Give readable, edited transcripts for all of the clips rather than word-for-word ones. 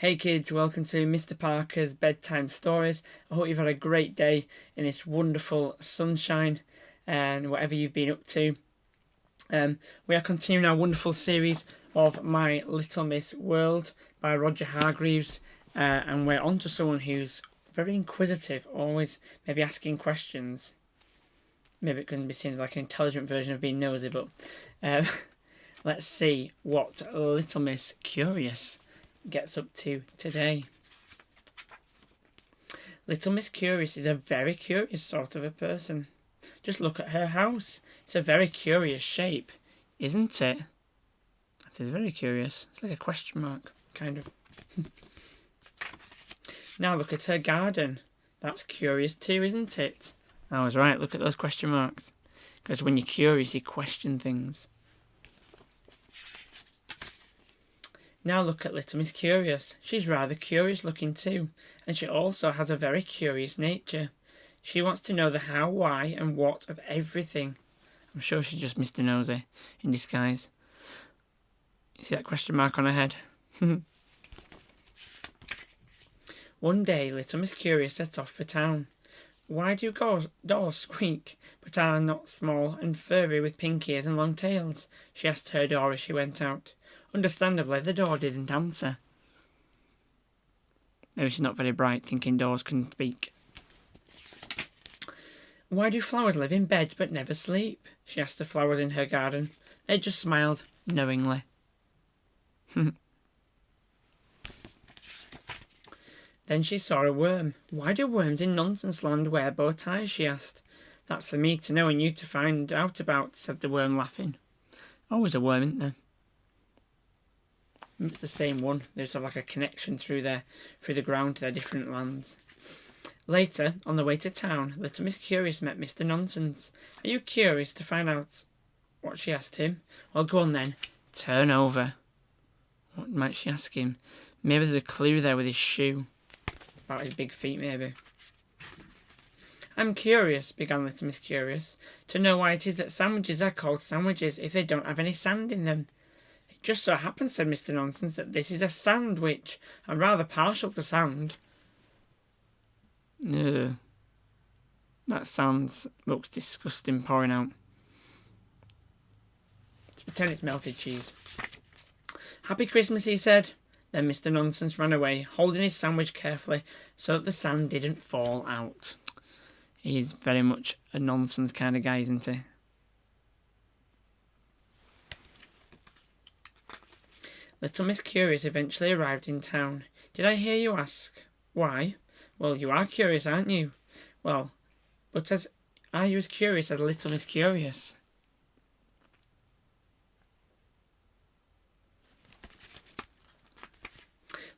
Hey kids, welcome to Mr. Parker's Bedtime Stories. I hope you've had a great day in this wonderful sunshine and whatever you've been up to. We are continuing our wonderful series of My Little Miss World by Roger Hargreaves, and we're on to someone who's very inquisitive, always maybe asking questions. Maybe it can be seen as like an intelligent version of being nosy, but let's see what Little Miss Curious gets up to today. Little Miss Curious is a very curious sort of a person. Just look at her house. It's a very curious shape, isn't it? That is very curious. It's like a question mark, kind of. Now look at her garden. That's curious too, isn't it? I was right, look at those question marks. Because when you're curious, you question things. Now look at Little Miss Curious. She's rather curious looking too, and she also has a very curious nature. She wants to know the how, why, and what of everything. I'm sure she's just Mr. Nosy in disguise. You see that question mark on her head? One day, Little Miss Curious set off for town. Why do doors squeak, but are not small and furry with pink ears and long tails? She asked her door as she went out. Understandably, the door didn't answer. Maybe she's not very bright, thinking doors can speak. Why do flowers live in beds but never sleep? She asked the flowers in her garden. They just smiled knowingly. Then she saw a worm. Why do worms in Nonsense Land wear bow ties? She asked. That's for me to know and you to find out about, said the worm, laughing. Always a worm, isn't there? It's the same one. There's like a connection through the ground to their different lands. Later, on the way to town, Little Miss Curious met Mr. Nonsense. Are you curious to find out what she asked him? Well, go on then. Turn over. What might she ask him? Maybe there's a clue there with his shoe. About his big feet, maybe. I'm curious, began Little Miss Curious, to know why it is that sandwiches are called sandwiches if they don't have any sand in them. Just so happens, said Mr. Nonsense, that this is a sandwich. I'm rather partial to sand. Ugh. That looks disgusting pouring out. Let's pretend it's melted cheese. Happy Christmas, he said. Then Mr. Nonsense ran away, holding his sandwich carefully so that the sand didn't fall out. He's very much a nonsense kind of guy, isn't he? Little Miss Curious eventually arrived in town. Did I hear you ask? Why? Well, you are curious, aren't you? Well, but are you as curious as Little Miss Curious?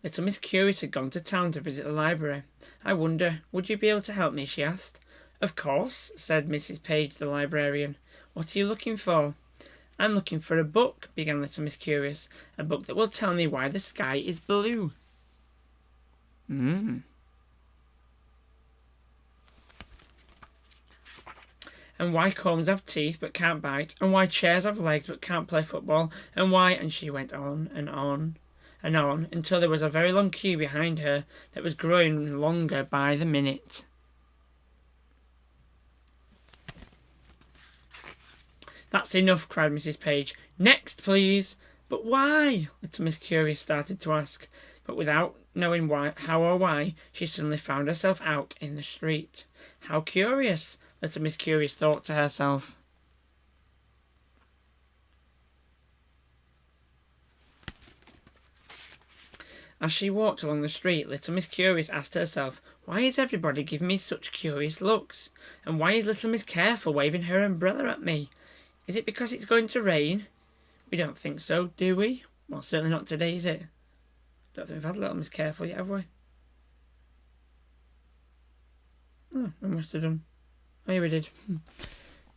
Little Miss Curious had gone to town to visit the library. I wonder, would you be able to help me? She asked. Of course, said Mrs. Page, the librarian. What are you looking for? I'm looking for a book, began Little Miss Curious. A book that will tell me why the sky is blue. And why combs have teeth but can't bite, and why chairs have legs but can't play football, and why... And she went on and on and on until there was a very long queue behind her that was growing longer by the minute. That's enough, cried Mrs. Page. Next, please. But why? Little Miss Curious started to ask, but without knowing how or why, she suddenly found herself out in the street. How curious, Little Miss Curious thought to herself. As she walked along the street, Little Miss Curious asked herself, why is everybody giving me such curious looks? And why is Little Miss Careful waving her umbrella at me? Is it because it's going to rain? We don't think so, do we? Well, certainly not today, is it? Don't think we've had Little Miss Careful yet, have we? Oh, we must have done. Oh, yeah, we did.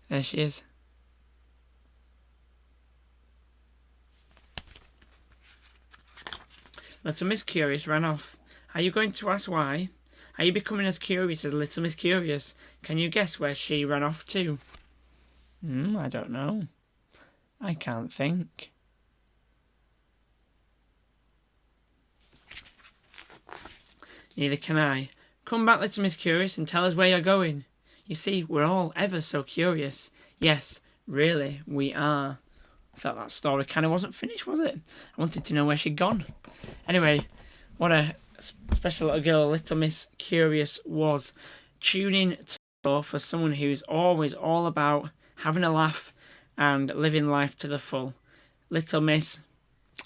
There she is. Little Miss Curious ran off. Are you going to ask why? Are you becoming as curious as Little Miss Curious? Can you guess where she ran off to? I don't know. I can't think. Neither can I. Come back, little Miss Curious, and tell us where you're going. You see, we're all ever so curious. Yes, really, we are. I felt that story kind of wasn't finished, was it? I wanted to know where she'd gone. Anyway, what a special little girl Little Miss Curious was. Tune in for someone who's always all about having a laugh and living life to the full. Little Miss,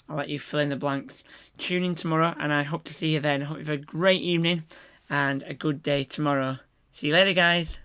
I'll let you fill in the blanks. Tune in tomorrow, and I hope to see you then. I hope you have a great evening and a good day tomorrow. See you later, guys.